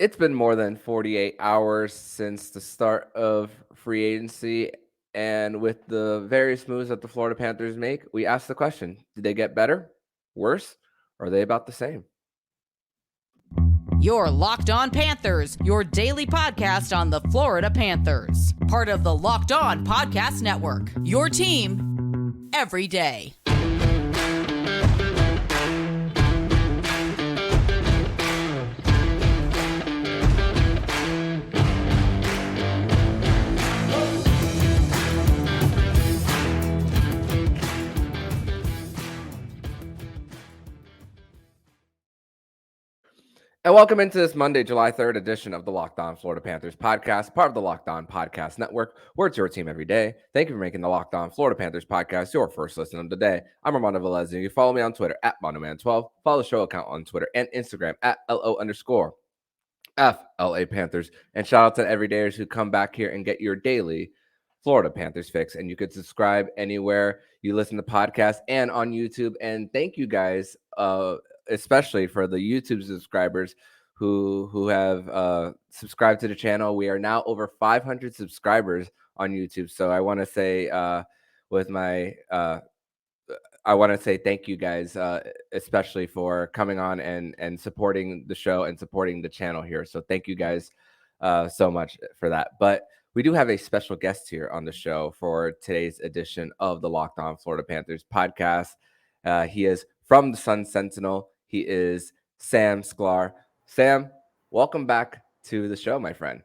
It's been more than 48 hours since the start of free agency. And with the various moves that the Florida Panthers make, we ask the question, did they get better, worse, or are they about the same? Your Locked On Panthers, your daily podcast on the Florida Panthers. Part of the Locked On Podcast Network. Your team every day. And welcome into this Monday, July 3rd edition of the Locked On Florida Panthers podcast, part of the Locked On Podcast Network, where it's your team every day. Thank you for making the Locked On Florida Panthers podcast your first listen of the day. I'm Armando Velez, and you can follow me on Twitter at MondoMan12. Follow the show account on Twitter and Instagram at LO_FLA Panthers. And shout out to everydayers who come back here and get your daily Florida Panthers fix. And you could subscribe anywhere you listen to podcasts and on YouTube. And thank you guys, especially for the YouTube subscribers who have subscribed to the channel. We are now over 500 subscribers on YouTube. So I want to say I want to say thank you guys, especially for coming on and supporting the show and supporting the channel here. So thank you guys so much for that. But we do have a special guest here on the show for today's edition of the Locked On Florida Panthers podcast. He is from the Sun Sentinel. He is Sam Sklar. Sam, welcome back to the show, my friend.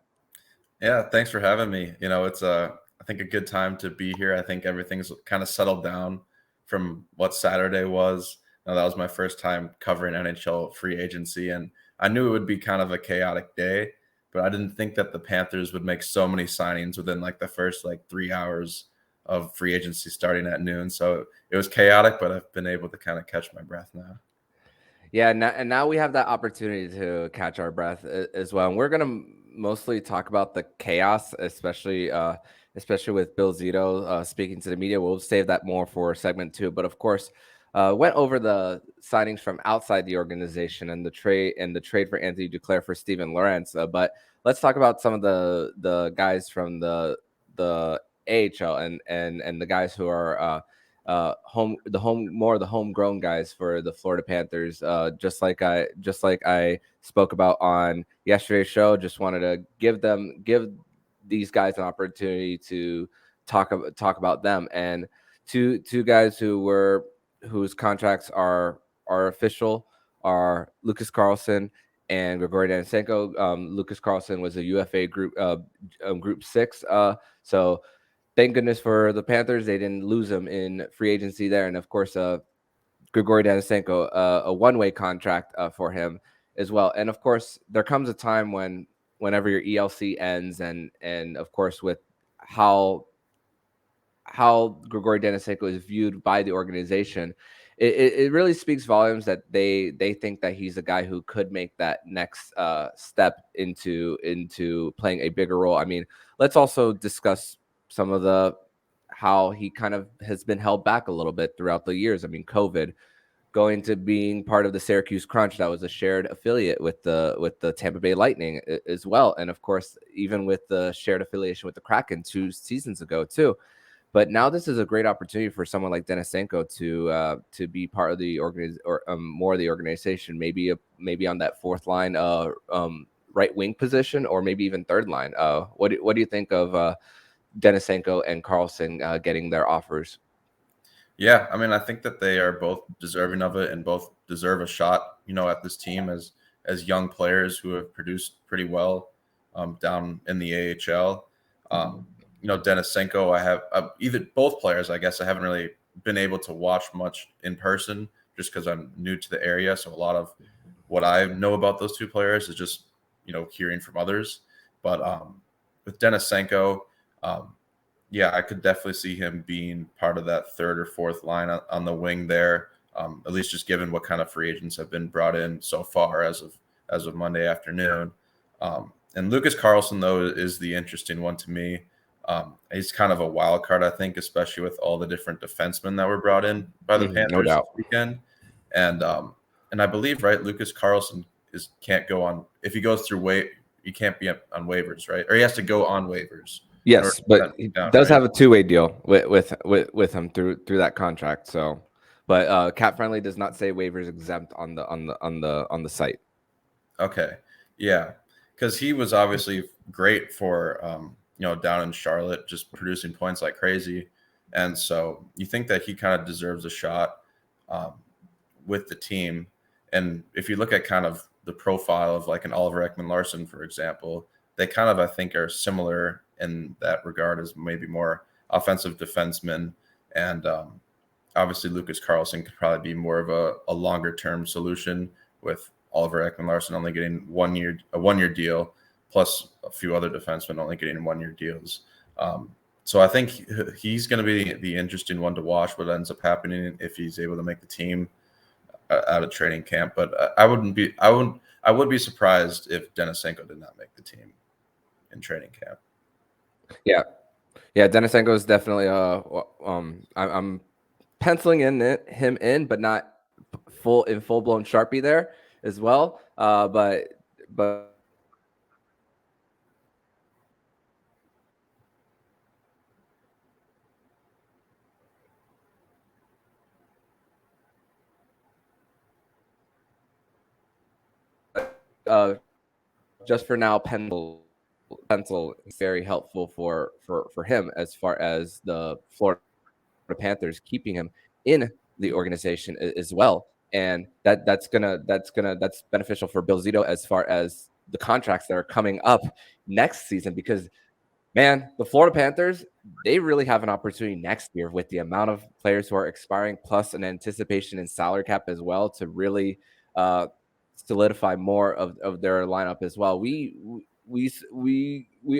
Yeah, thanks for having me. It's I think a good time to be here. I think everything's kind of settled down from what Saturday was. That was my first time covering NHL free agency, and I knew it would be kind of a chaotic day, but I didn't think that the Panthers would make so many signings within the first 3 hours of free agency starting at noon. So it was chaotic, but I've been able to kind of catch my breath now. Yeah, and now we have that opportunity to catch our breath as well. And we're going to mostly talk about the chaos, especially with Bill Zito speaking to the media. We'll save that more for segment 2. But of course, went over the signings from outside the organization and the trade for Anthony Duclair for Steven Lorentz. But let's talk about some of the guys from the AHL and the guys who are homegrown guys for the Florida Panthers. Just like I spoke about on yesterday's show, just wanted to give these guys an opportunity to talk about them. And two guys whose contracts are official are Lucas Carlsson and Grigori Denisenko. Lucas Carlsson was a UFA group 6. So thank goodness for the Panthers, they didn't lose him in free agency there. And of course, Grigori Denisenko, a one-way contract for him as well. And of course, there comes a time whenever your ELC ends, and of course with how Grigori Denisenko is viewed by the organization, it really speaks volumes that they think that he's a guy who could make that next step into playing a bigger role. I mean, let's also discuss some of how he kind of has been held back a little bit throughout the years. I mean, COVID, going to being part of the Syracuse Crunch, that was a shared affiliate with the Tampa Bay Lightning as well. And of course, even with the shared affiliation with the Kraken 2 seasons ago too. But now this is a great opportunity for someone like Denisenko to be part of the more of the organization, maybe on that fourth line, right wing position, or maybe even third line. What do you think of Denisenko and Carlsson getting their offers? Yeah, I mean, I think that they are both deserving of it and both deserve a shot, at this team as young players who have produced pretty well down in the AHL. Denisenko, I have both players, I guess I haven't really been able to watch much in person just because I'm new to the area. So a lot of what I know about those two players is just, hearing from others. But with Denisenko, yeah, I could definitely see him being part of that third or fourth line on the wing there, at least just given what kind of free agents have been brought in so far as of Monday afternoon. And Lucas Carlsson, though, is the interesting one to me. He's kind of a wild card, I think, especially with all the different defensemen that were brought in by the Panthers this weekend. And I believe, right, Lucas Carlsson can't go on if he goes through he can't be on waivers, right? Or he has to go on waivers. Yes, but he does have a two-way deal with him through that contract. So, but Cap Friendly does not say waivers exempt on the site. Okay, yeah, because he was obviously great for down in Charlotte, just producing points like crazy, and so you think that he kind of deserves a shot with the team. And if you look at kind of the profile of like an Oliver Ekman-Larsson, for example, they kind of, I think, are similar in that regard as maybe more offensive defensemen. And obviously Lucas Carlsson could probably be more of a longer term solution, with Oliver Ekman-Larsson only getting a 1 year deal, plus a few other defensemen only getting 1 year deals. So I think he's going to be the interesting one to watch what ends up happening if he's able to make the team out of training camp. But I would be surprised if Denisenko did not make the team in training camp. Yeah, Denisenko is definitely I'm penciling him in, but not full blown Sharpie there as well. But just for now, pencil is very helpful for him as far as the Florida Panthers keeping him in the organization as well. And that's beneficial for Bill Zito as far as the contracts that are coming up next season, because man, the Florida Panthers, they really have an opportunity next year with the amount of players who are expiring, plus an anticipation in salary cap as well, to really solidify more of their lineup as well. We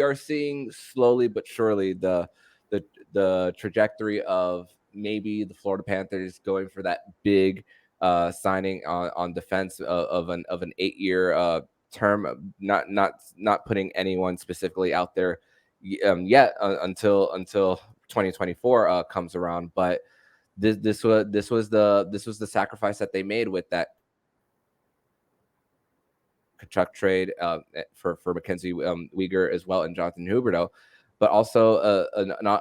are seeing slowly but surely the trajectory of maybe the Florida Panthers going for that big signing on defense of an 8-year term. Not putting anyone specifically out there yet until 2024 comes around. But this was the sacrifice that they made with that Kachuk trade for Mackenzie Weegar as well, and Jonathan Huberdeau, but also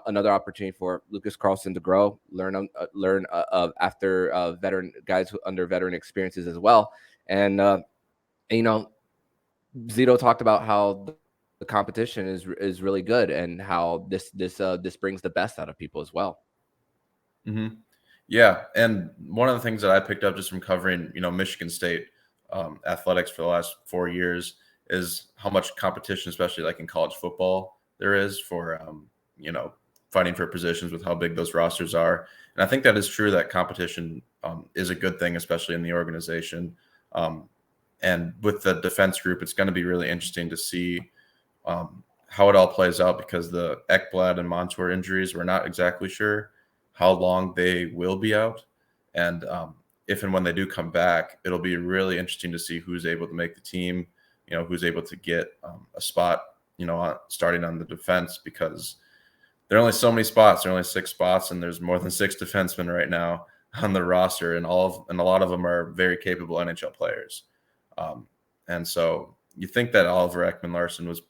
another opportunity for Lucas Carlsson to grow, learn after veteran guys under veteran experiences as well. And Zito talked about how the competition is really good, and how this brings the best out of people as well. Mm-hmm. Yeah, and one of the things that I picked up just from covering Michigan State athletics for the last 4 years is how much competition, especially like in college football, there is for fighting for positions with how big those rosters are. And I think that is true, that competition is a good thing, especially in the organization. And with the defense group, it's going to be really interesting to see how it all plays out, because the Ekblad and Montour injuries, we're not exactly sure how long they will be out. And if and when they do come back, it'll be really interesting to see who's able to make the team, who's able to get a spot, starting on the defense, because there are only so many spots. There are only 6 spots, and there's more than 6 defensemen right now on the roster, and a lot of them are very capable NHL players. And so you think that Oliver Ekman-Larsson was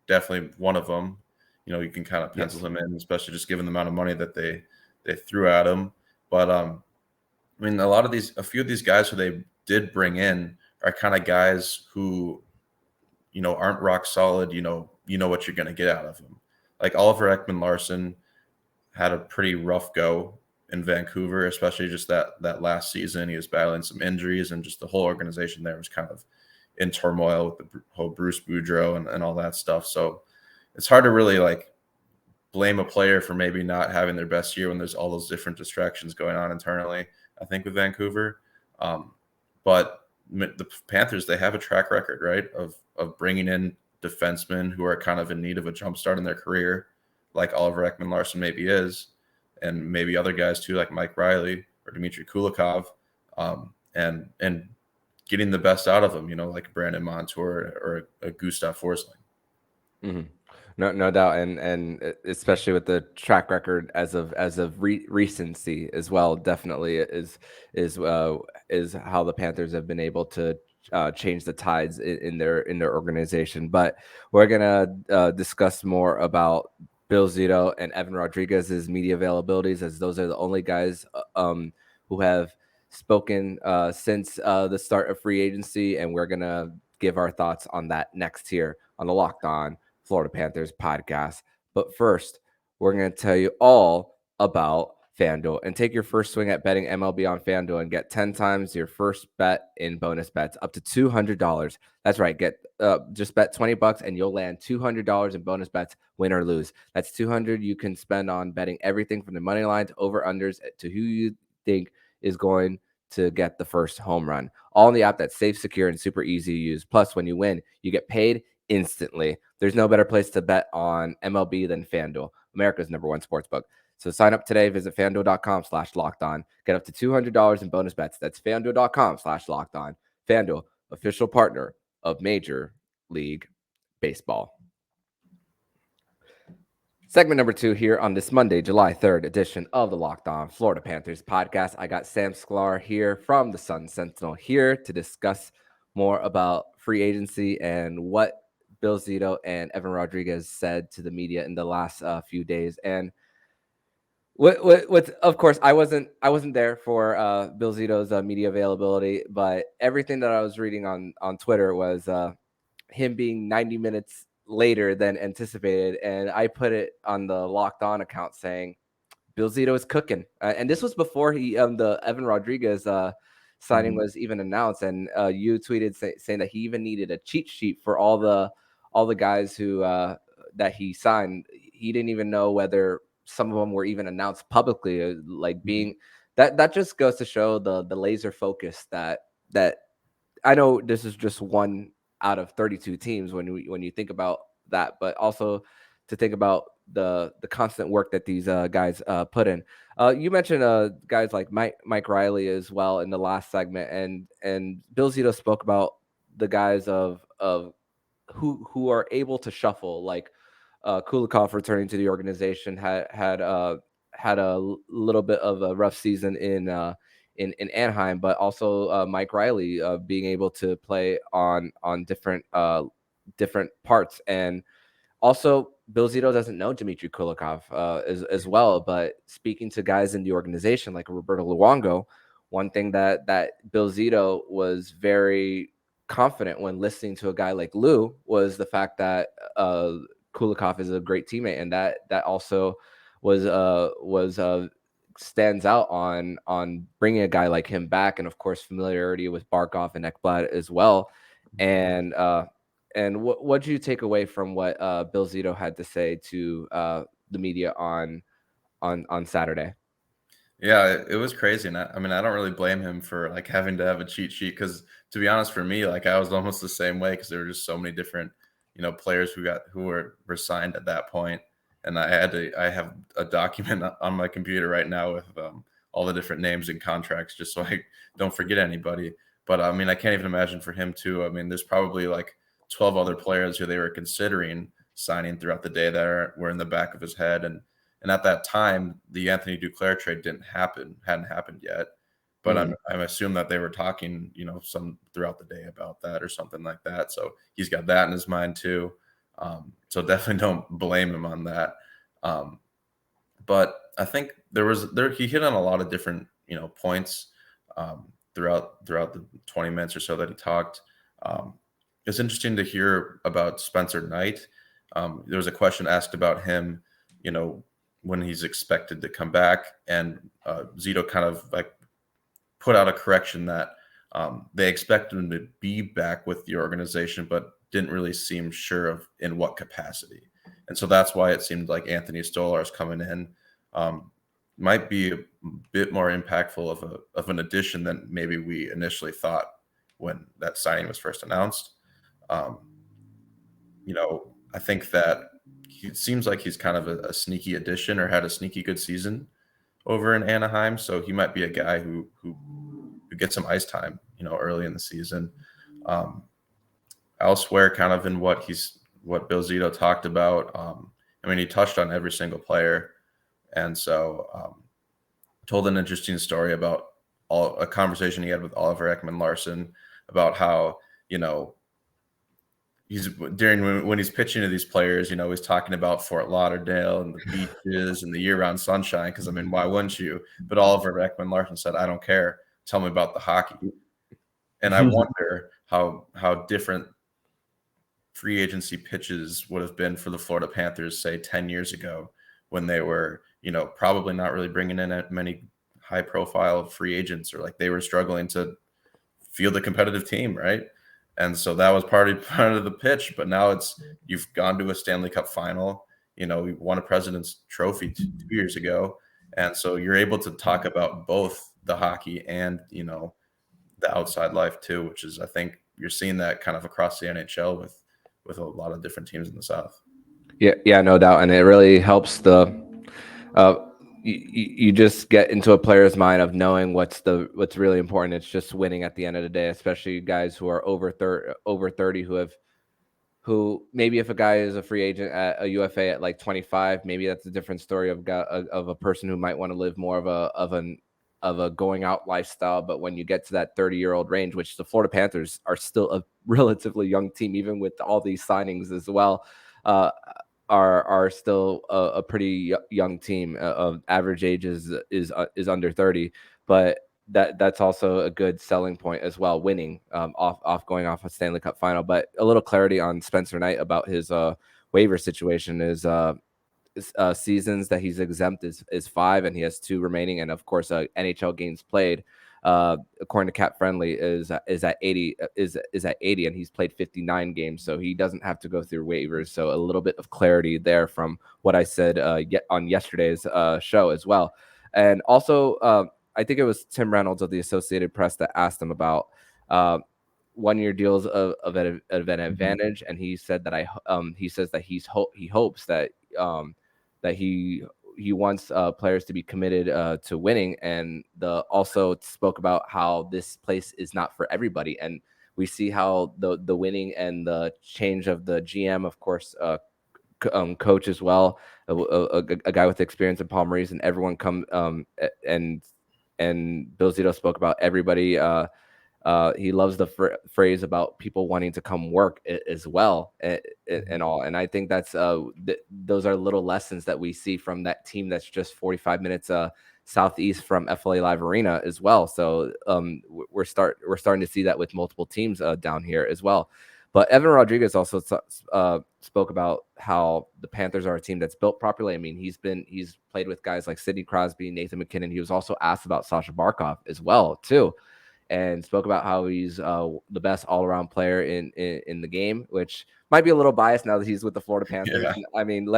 definitely one of them. You can kind of pencil him in, especially just given the amount of money that they threw at him. But I mean, a few of these guys who they did bring in are kind of guys who, aren't rock solid. You know what you're going to get out of them. Like Oliver Ekman-Larsson had a pretty rough go in Vancouver, especially just that last season. He was battling some injuries, and just the whole organization there was kind of in turmoil with the whole Bruce Boudreau and all that stuff. So it's hard to really blame a player for maybe not having their best year when there's all those different distractions going on internally, I think, with Vancouver. But the Panthers, they have a track record, right, of bringing in defensemen who are kind of in need of a jump start in their career, like Oliver Ekman-Larsson maybe is, and maybe other guys too, like Mike Riley or Dmitry Kulikov, and getting the best out of them, like Brandon Montour or a Gustav Forsling. Mm-hmm. No doubt, and especially with the track record as of recency as well, definitely is how the Panthers have been able to change the tides in their organization. But we're gonna discuss more about Bill Zito and Evan Rodriguez's media availabilities, as those are the only guys who have spoken since the start of free agency, and we're gonna give our thoughts on that next here on the Locked On Florida Panthers podcast. But first, we're going to tell you all about FanDuel, and take your first swing at betting MLB on FanDuel and get 10 times your first bet in bonus bets up to $200. That's right. Just bet $20 and you'll land $200 in bonus bets, win or lose. That's $200 you can spend on betting everything from the money line to over unders to who you think is going to get the first home run. All in the app that's safe, secure, and super easy to use. Plus, when you win, you get paid instantly. There's no better place to bet on MLB than FanDuel, America's #1 sportsbook. So sign up today. Visit FanDuel.com/lockedon. Get up to $200 in bonus bets. That's FanDuel.com/lockedon. FanDuel, official partner of Major League Baseball. Segment number 2 here on this Monday, July 3rd edition of the Locked On Florida Panthers podcast. I got Sam Sklar here from the Sun Sentinel here to discuss more about free agency and what Bill Zito and Evan Rodrigues said to the media in the last few days. And what of course, I wasn't there for Bill Zito's media availability, but everything that I was reading on Twitter was him being 90 minutes later than anticipated, and I put it on the Locked On account saying Bill Zito is cooking, and this was before the Evan Rodrigues signing was even announced, and you tweeted saying that he even needed a cheat sheet for all the guys who that he signed. He didn't even know whether some of them were even announced publicly, like being that just goes to show the laser focus that I know this is just one out of 32 teams when you think about that, but also to think about the constant work that these guys put in. You mentioned guys like Mike Riley as well in the last segment, and Bill Zito spoke about the guys of who are able to shuffle, like Kulikov returning to the organization had a little bit of a rough season in Anaheim, but also Mike Riley being able to play on different parts, and also Bill Zito doesn't know Dmitry Kulikov as well. But speaking to guys in the organization like Roberto Luongo, one thing that Bill Zito was very confident when listening to a guy like Lou was the fact that Kulikov is a great teammate, and that also was stands out on bringing a guy like him back, and of course familiarity with Barkov and Ekblad as well. And what did you take away from what Bill Zito had to say to the media on Saturday? Yeah, it was crazy, and I mean, I don't really blame him for like having to have a cheat sheet, because to be honest, for me, like I was almost the same way, because there were just so many different players who were signed at that point. And I have a document on my computer right now with all the different names and contracts, just so I don't forget anybody. But I mean, I can't even imagine for him too. I mean, there's probably like 12 other players who they were considering signing throughout the day that were in the back of his head. And at that time, the Anthony Duclair trade hadn't happened yet. But I'm assuming that they were talking, some throughout the day about that or something like that. So he's got that in his mind too. So definitely don't blame him on that. But I think he hit on a lot of different, points throughout the 20 minutes or so that he talked. It's interesting to hear about Spencer Knight. There was a question asked about him, when he's expected to come back, and Zito kind of like put out a correction that they expected him to be back with the organization, but didn't really seem sure of in what capacity. And so that's why it seemed like Anthony Stolarz coming in might be a bit more impactful of an addition than maybe we initially thought when that signing was first announced. I think that it seems like he's kind of a sneaky addition, or had a sneaky good season over in Anaheim. So he might be a guy who gets some ice time, early in the season. Elsewhere, kind of in what Bill Zito talked about. I mean, he touched on every single player, and so told an interesting story about a conversation he had with Oliver Ekman-Larsson about how, he's when he's pitching to these players, he's talking about Fort Lauderdale and the beaches and the year-round sunshine. Because I mean, why wouldn't you? But Oliver Ekman-Larsson said, "I don't care. Tell me about the hockey." And I wonder how different free agency pitches would have been for the Florida Panthers, say 10 years ago, when they were, probably not really bringing in many high-profile free agents, or like they were struggling to field a competitive team, right? And so that was part of the pitch. But now you've gone to a Stanley Cup final. You won a President's Trophy 2 years ago, and so you're able to talk about both the hockey and the outside life too, which is, I think you're seeing that kind of across the NHL with a lot of different teams in the South. Yeah, no doubt, and it really helps you just get into a player's mind of knowing what's really important. It's just winning at the end of the day, especially guys who are over 30 who maybe if a guy is a free agent at a UFA at like 25, maybe that's a different story of a person who might want to live more of a going out lifestyle. But when you get to that 30-year-old range, which the Florida Panthers are still a relatively young team, even with all these signings as well, are still a pretty young team. Of average age is under 30, but that's also a good selling point as well, winning going off a Stanley Cup final. But a little clarity on Spencer Knight about his waiver situation is seasons that he's exempt is 5, and he has 2 remaining, and of course NHL games played according to Cap Friendly is at 80, and he's played 59 games, so he doesn't have to go through waivers. So a little bit of clarity there from what I said on yesterday's show as well. And also I think it was Tim Reynolds of the Associated Press that asked him about 1-year deals of an advantage, and he said that he says that he hopes that he wants players to be committed to winning, and also spoke about how this place is not for everybody. And we see how the winning and the change of the GM, of course, coach as well, a guy with experience in Paul Maurice, and everyone and Bill Zito spoke about everybody. He loves the phrase about people wanting to come work as well, and all. And I think that's those are little lessons that we see from that team that's just 45 minutes southeast from FLA Live Arena as well. So we're starting to see that with multiple teams down here as well. But Evan Rodrigues also spoke about how the Panthers are a team that's built properly. I mean, he's played with guys like Sidney Crosby, Nathan McKinnon. He was also asked about Sasha Barkov as well too, and spoke about how he's the best all-around player in the game, which might be a little biased now that he's with the Florida Panthers. Yeah. I mean,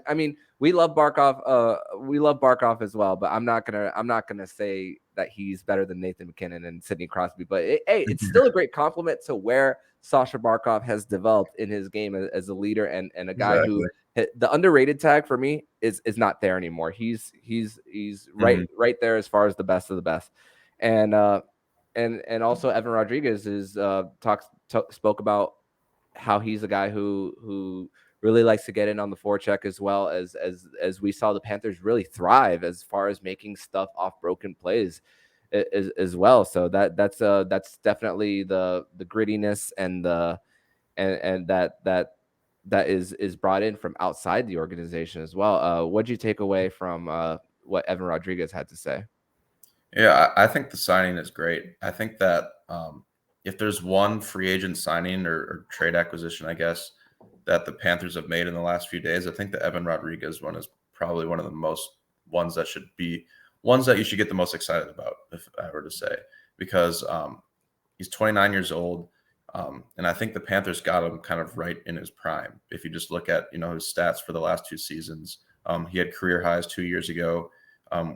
I mean, we love Barkov as well, but I'm not gonna say that he's better than Nathan McKinnon and Sidney Crosby. But it's still a great compliment to where Sasha Barkov has developed in his game as a leader and a guy who the underrated tag for me is not there anymore. He's right there as far as the best of the best. And also Evan Rodrigues spoke about how he's a guy who really likes to get in on the forecheck, as well as we saw the Panthers really thrive as far as making stuff off broken plays as well. So that's definitely the grittiness and that is brought in from outside the organization as well. What'd you take away from what Evan Rodrigues had to say? Yeah, I think the signing is great. I think that if there's one free agent signing or trade acquisition, I guess, that the Panthers have made in the last few days, I think the Evan Rodrigues one is probably one of the most ones that you should get the most excited about, if I were to say, because he's 29 years old. And I think the Panthers got him kind of right in his prime. If you just look at, his stats for the last 2 seasons, he had career highs 2 years ago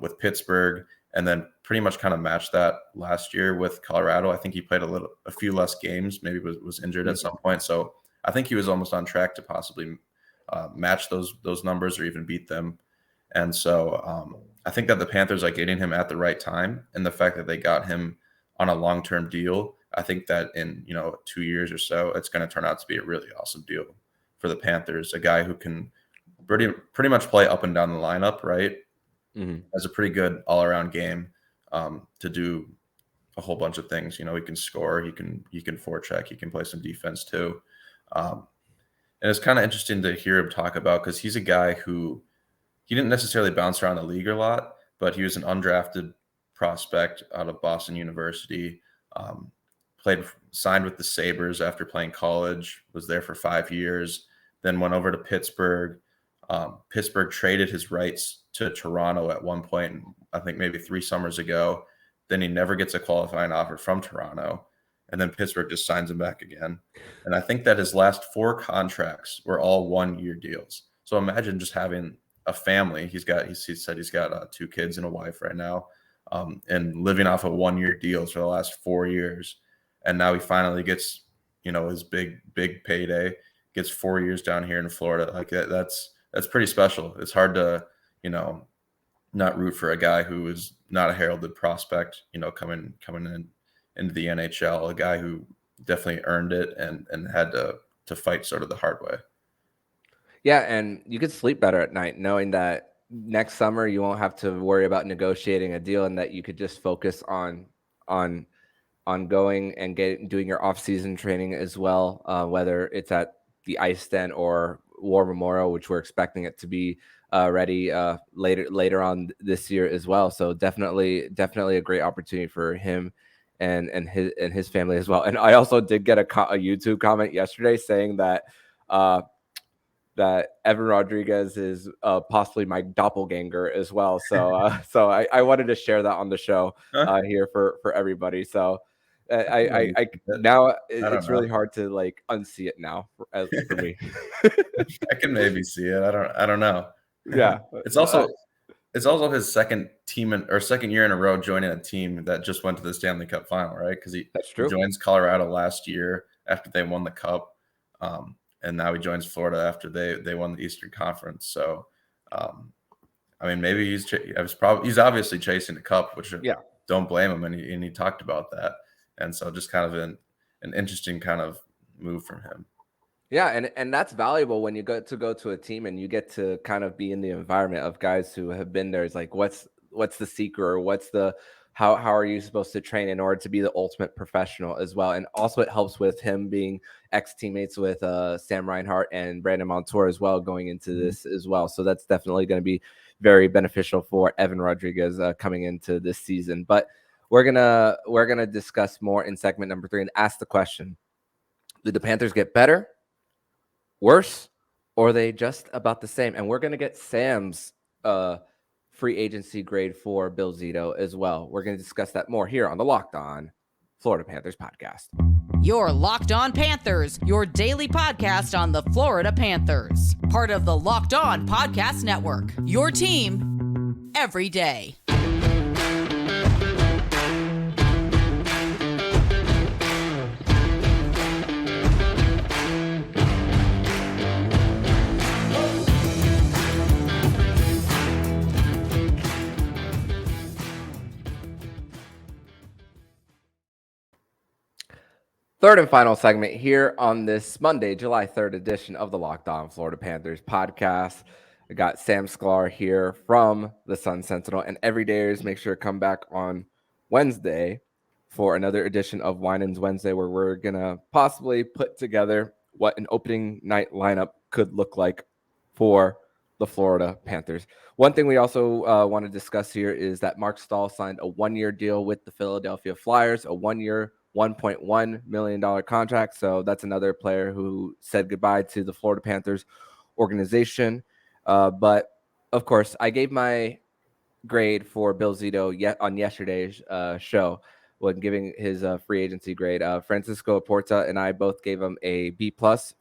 with Pittsburgh, and then pretty much kind of matched that last year with Colorado. I think he played a few less games, maybe was injured at some point. So I think he was almost on track to possibly match those numbers or even beat them. And so I think that the Panthers are getting him at the right time, and the fact that they got him on a long-term deal, I think that in 2 years or so, it's going to turn out to be a really awesome deal for the Panthers. A guy who can pretty much play up and down the lineup, right? Mm-hmm. Has a pretty good all-around game to do a whole bunch of things. He can score, he can forecheck, he can play some defense too. And it's kind of interesting to hear him talk about, because he's a guy who he didn't necessarily bounce around the league a lot, but he was an undrafted prospect out of Boston University. Signed with the Sabres after playing college, was there for 5 years, then went over to Pittsburgh. Pittsburgh traded his rights to Toronto at one point, I think maybe 3 summers ago. Then he never gets a qualifying offer from Toronto. And then Pittsburgh just signs him back again. And I think that his last 4 contracts were all 1-year deals. So imagine just having a family. He said he's got 2 kids and a wife right now, and living off of 1-year deals for the last 4 years. And now he finally gets, his big payday, gets 4 years down here in Florida. Like that's pretty special. It's hard to, not root for a guy who is not a heralded prospect, coming into the NHL, a guy who definitely earned it and had to fight sort of the hard way. Yeah, and you could sleep better at night knowing that next summer you won't have to worry about negotiating a deal, and that you could just focus on going and doing your off-season training as well, whether it's at the Ice Den or War Memorial, which we're expecting it to be ready later on this year as well. So definitely a great opportunity for him and his family as well. And I also did get a YouTube comment yesterday saying that that Evan Rodrigues is possibly my doppelganger as well. So so I wanted to share that on the show here for everybody. So I now it's really hard to like unsee it now for me. I can maybe see it. I don't know. Yeah, it's also his second year in a row joining a team that just went to the Stanley Cup final, right? Because he joins Colorado last year after they won the Cup, and now he joins Florida after they won the Eastern Conference. So, I mean, maybe he's obviously chasing the Cup, which don't blame him, and he talked about that. And so just kind of an interesting kind of move from him. Yeah, and that's valuable when you go to a team and you get to kind of be in the environment of guys who have been there. It's like, what's the secret, or what's the how are you supposed to train in order to be the ultimate professional as well? And also it helps with him being ex-teammates with Sam Reinhart and Brandon Montour as well going into this as well. So that's definitely going to be very beneficial for Evan Rodrigues coming into this season. But we're gonna discuss more in segment number 3 and ask the question: did the Panthers get better, worse, or are they just about the same? And we're gonna get Sam's free agency grade for Bill Zito as well. We're gonna discuss that more here on the Locked On Florida Panthers podcast. Your Locked On Panthers, your daily podcast on the Florida Panthers, part of the Locked On Podcast Network. Your team every day. Third and final segment here on this Monday, July 3rd edition of the Locked On Florida Panthers podcast. I got Sam Sklar here from the Sun Sentinel, and everydayers, make sure to come back on Wednesday for another edition of Winans Wednesday, where we're going to possibly put together what an opening night lineup could look like for the Florida Panthers. One thing we also want to discuss here is that Mark Stahl signed a 1-year deal with the Philadelphia Flyers, a 1-year $1.1 million contract. So that's another player who said goodbye to the Florida Panthers organization. But of course, I gave my grade for Bill Zito on yesterday's show when giving his free agency grade. Francisco Porta and I both gave him a B+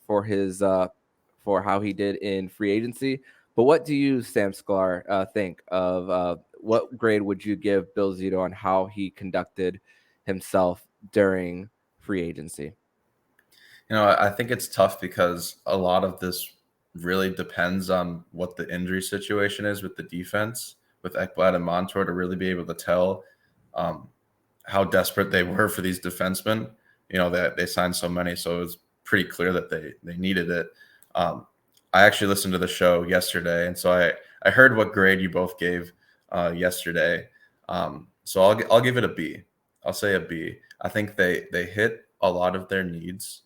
for his for how he did in free agency. But what do you, Sam Sklar, think of what grade would you give Bill Zito on how he conducted himself during free agency? I think it's tough because a lot of this really depends on what the injury situation is with the defense, with Ekblad and Montour, to really be able to tell how desperate they were for these defensemen. That they signed so many, so it was pretty clear that they needed it. I actually listened to the show yesterday, and so I heard what grade you both gave yesterday. So I'll give it a B. I'll say a B. I think they hit a lot of their needs,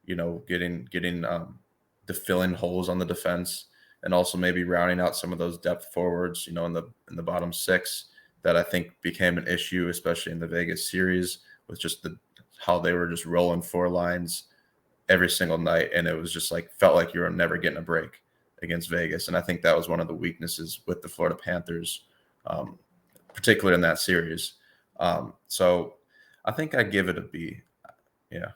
getting to fill in holes on the defense, and also maybe rounding out some of those depth forwards, in the bottom six that I think became an issue, especially in the Vegas series, with just how they were just rolling four lines every single night, and it was just felt like you were never getting a break against Vegas. And I think that was one of the weaknesses with the Florida Panthers, particularly in that series. So I think I give it a B. Yeah.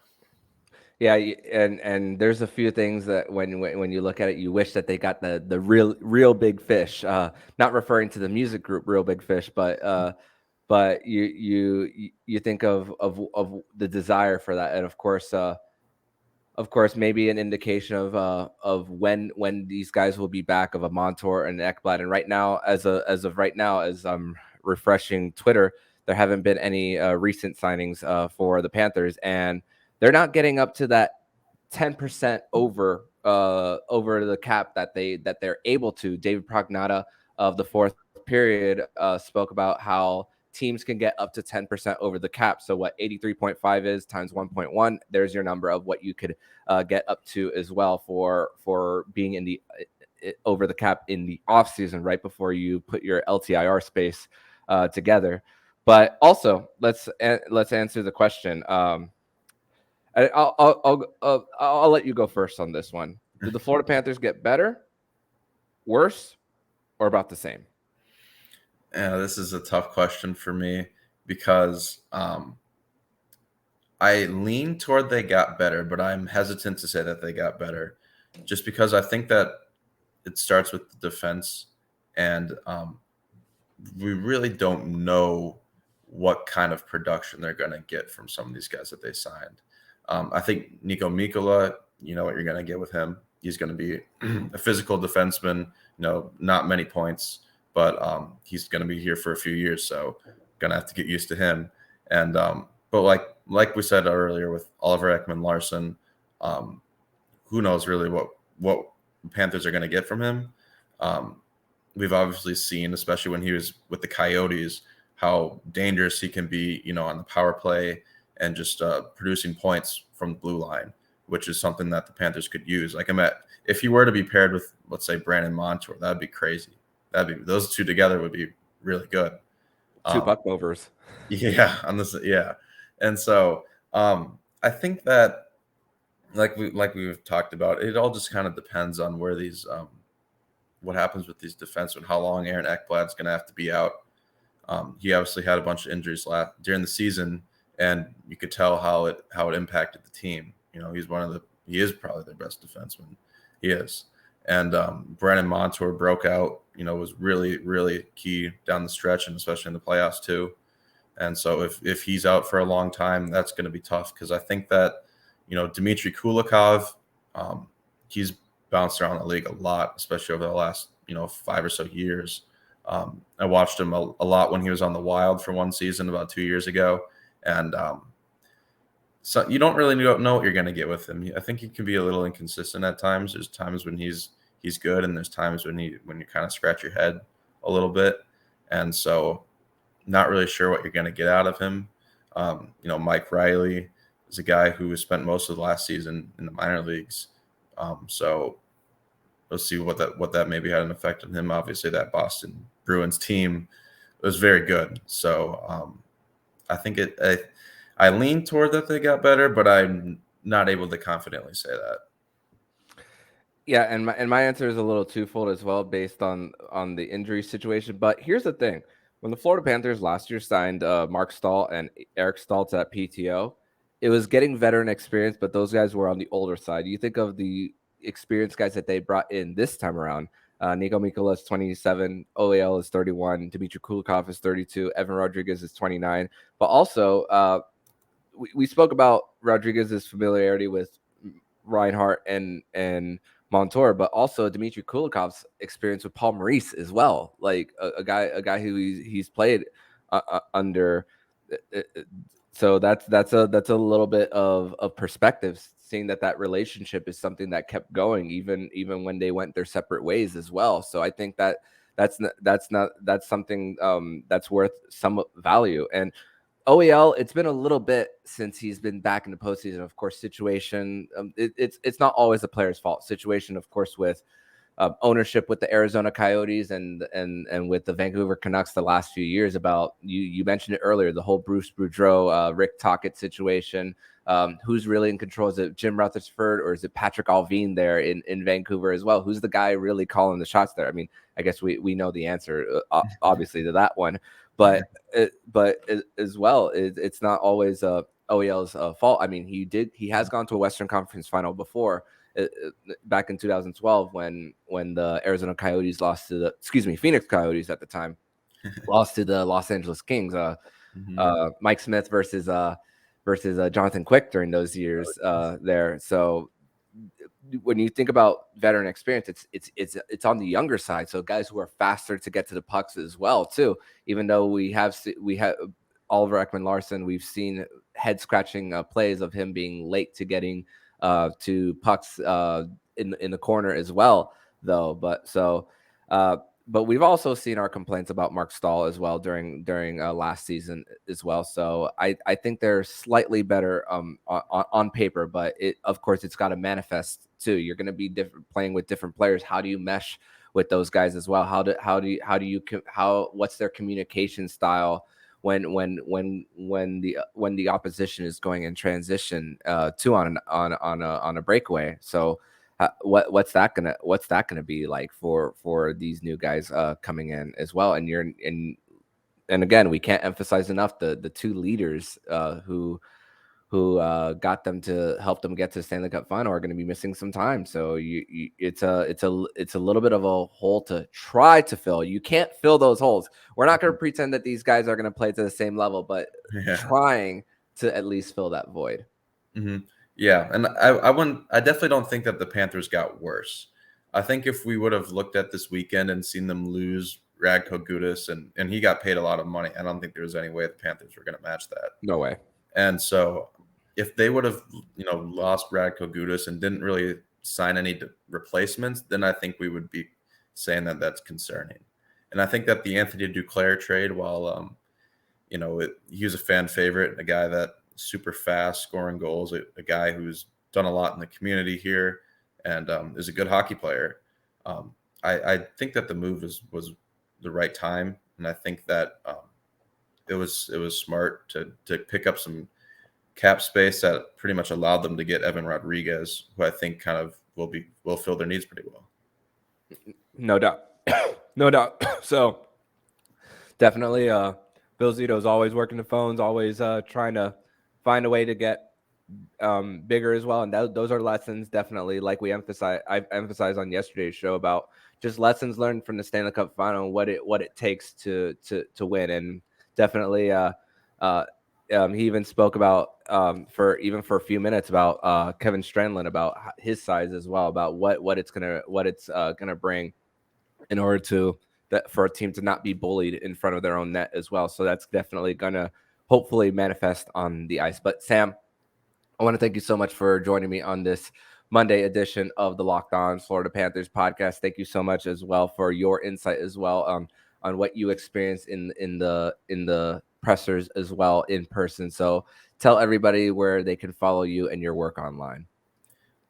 Yeah, and there's a few things that when you look at it, you wish that they got the real big fish. Not referring to the music group Real Big Fish, but you think of the desire for that, and of course, maybe an indication of when these guys will be back, of a Montour and Ekblad. And right now, as of right now, as I'm refreshing Twitter, there haven't been any recent signings for the Panthers, and they're not getting up to that 10% over the cap that they're able to. David Prognata of the fourth period spoke about how teams can get up to 10% over the cap. So what 83.5 is times 1.1, there's your number of what you could get up to as well for being in the over the cap in the off season, right before you put your LTIR space together. But also, let's answer the question. I'll let you go first on this one. Did the Florida Panthers get better, worse, or about the same? Yeah, this is a tough question for me because I lean toward they got better, but I'm hesitant to say that they got better, just because I think that it starts with the defense, and we really don't know what kind of production they're going to get from some of these guys that they signed. I think Nico Mikkola, you know what you're going to get with him. He's going to be a physical defenseman, not many points, but he's going to be here for a few years, so going to have to get used to him. And but like we said earlier with Oliver Ekman-Larsson, who knows really what Panthers are going to get from him. We've obviously seen, especially when he was with the Coyotes, how dangerous he can be, on the power play and just producing points from the blue line, which is something that the Panthers could use. If he were to be paired with, let's say, Brandon Montour, that'd be crazy. Those two together would be really good. Two puck movers. Yeah, and so I think that, like we've talked about, it all just kind of depends on where these what happens with these defensemen, how long Aaron Ekblad's going to have to be out. He obviously had a bunch of injuries during the season, and you could tell how it impacted the team. He is probably their best defenseman. He is. And Brandon Montour broke out, was really, really key down the stretch, and especially in the playoffs too. And so if he's out for a long time, that's going to be tough, because I think that, Dmitry Kulikov, he's bounced around the league a lot, especially over the last, 5 or so years. I watched him a lot when he was on the Wild for one season about 2 years ago. And so you don't really know what you're going to get with him. I think he can be a little inconsistent at times. There's times when he's good, and there's times when you kind of scratch your head a little bit. And so not really sure what you're going to get out of him. Mike Riley is a guy who spent most of the last season in the minor leagues. So let's see what that maybe had an effect on him. Obviously, that Boston Bruins team was very good. So I think I lean toward that they got better, but I'm not able to confidently say that. Yeah, and my answer is a little twofold as well, based on the injury situation. But here's the thing: when the Florida Panthers last year signed Mark Stahl and Eric Stahl to that PTO, it was getting veteran experience, but those guys were on the older side. You think of the experienced guys that they brought in this time around. Nico Mikkola is 27, OEL is 31, Dmitry Kulikov is 32, Evan Rodrigues is 29. But also, we spoke about Rodrigues' familiarity with Reinhart and Montour, but also Dmitry Kulikov's experience with Paul Maurice as well. Like a guy who he's played under. So that's a little bbit of perspective, seeing that relationship is something that kept going even when they went their separate ways as well. So I think that's something that's worth some value. And OEL, it's been a little bit since he's been back in the postseason. Of course, situation. It's not always the player's fault. Situation, of course, with ownership with the Arizona Coyotes and with the Vancouver Canucks the last few years. About you mentioned it earlier, the whole Bruce Boudreau, Rick Tocchet situation. Who's really in control? Is it Jim Rutherford or is it Patrick Allvin there in Vancouver as well? Who's the guy really calling the shots there? I mean, I guess we know the answer, obviously, to that one. But as well, it's not always OEL's fault. I mean, he has gone to a Western Conference final before, back in 2012 when the Arizona Coyotes lost to the Phoenix Coyotes at the time, lost to the Los Angeles Kings. Mike Smith versus Jonathan Quick during those years there. So when you think about veteran experience, it's on the younger side. So guys who are faster to get to the pucks as well too. Even though we have Oliver Ekman-Larsson, we've seen head scratching plays of him being late to getting to pucks in the corner as well, though. But we've also seen our complaints about Mark Stahl as well during last season as well. So I think they're slightly better on paper, but of course it's got to manifest too. You're going to be playing with different players. How do you mesh with those guys as well? What's their communication style when the opposition is going in transition on a breakaway? So what's that gonna be like for these new guys coming in as well? And again, we can't emphasize enough the two leaders who got them to help them get to the Stanley Cup final are going to be missing some time. So it's a little bit of a hole to try to fill. You can't fill those holes. We're not going to pretend that these guys are going to play to the same level, but trying to at least fill that void. Mm-hmm. Yeah, and I definitely don't think that the Panthers got worse. I think if we would have looked at this weekend and seen them lose Radko Gudas and he got paid a lot of money, I don't think there was any way the Panthers were going to match that. No way. And so if they would have, lost Radko Gudas and didn't really sign any replacements, then I think we would be saying that that's concerning. And I think that the Anthony Duclair trade, while he was a fan favorite, a guy that super fast, scoring goals, a guy who's done a lot in the community here and is a good hockey player. I think that the move was the right time, and I think that it was smart to pick up some cap space that pretty much allowed them to get Evan Rodrigues, who I think kind of will fill their needs pretty well. No doubt. No doubt. So definitely Bill Zito is always working the phones, always trying to find a way to get bigger as well. And those are lessons, definitely, like I emphasized on yesterday's show about just lessons learned from the Stanley Cup final, what it takes to win. And definitely he even spoke about for a few minutes about Kevin Strandland, about his size as well, about what it's gonna bring in order for a team to not be bullied in front of their own net as well. So that's definitely gonna hopefully manifest on the ice. But Sam, I want to thank you so much for joining me on this Monday edition of the Locked On Florida Panthers podcast. Thank you so much as well for your insight as well on what you experienced in the pressers as well in person. So tell everybody where they can follow you and your work online.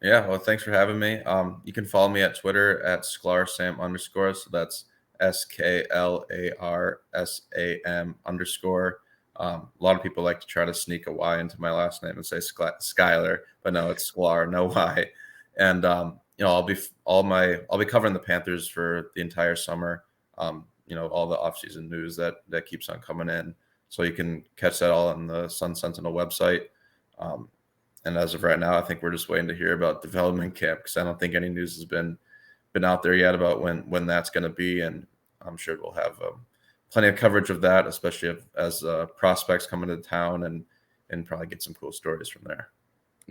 Yeah, well, thanks for having me. You can follow me at Twitter at SklarSam_. So that's SKLARSAM_. A lot of people like to try to sneak a Y into my last name and say Skylar, but no, it's Sklar, no Y. And I'll be covering the Panthers for the entire summer. All the offseason news that keeps on coming in. So you can catch that all on the Sun Sentinel website. And as of right now, I think we're just waiting to hear about development camp, because I don't think any news has been out there yet about when that's going to be. And I'm sure we'll have plenty of coverage of that, especially as prospects come into town and probably get some cool stories from there.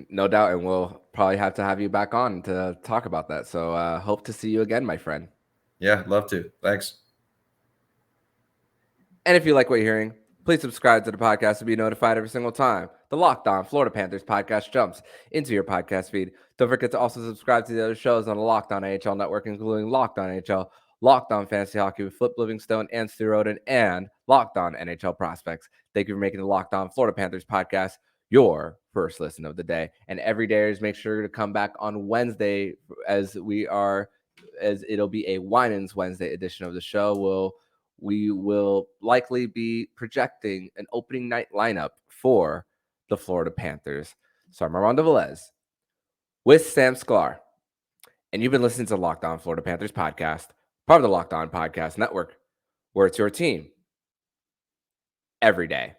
No doubt. And we'll probably have to have you back on to talk about that. So hope to see you again, my friend. Yeah, love to. Thanks. And if you like what you're hearing, please subscribe to the podcast to be notified every single time the Locked On Florida Panthers podcast jumps into your podcast feed. Don't forget to also subscribe to the other shows on the Locked On NHL network, including Locked On NHL, Locked On Fantasy Hockey with Flip Livingstone and Stu Roden, and Locked On NHL Prospects. Thank you for making the Locked On Florida Panthers podcast your first listen of the day. And every day, make sure to come back on Wednesday as it'll be a Winans Wednesday edition of the show. We will likely be projecting an opening night lineup for the Florida Panthers. So I'm Armando Velez with Sam Sklar, and you've been listening to Locked On Florida Panthers podcast, part of the Locked On Podcast Network, where it's your team every day.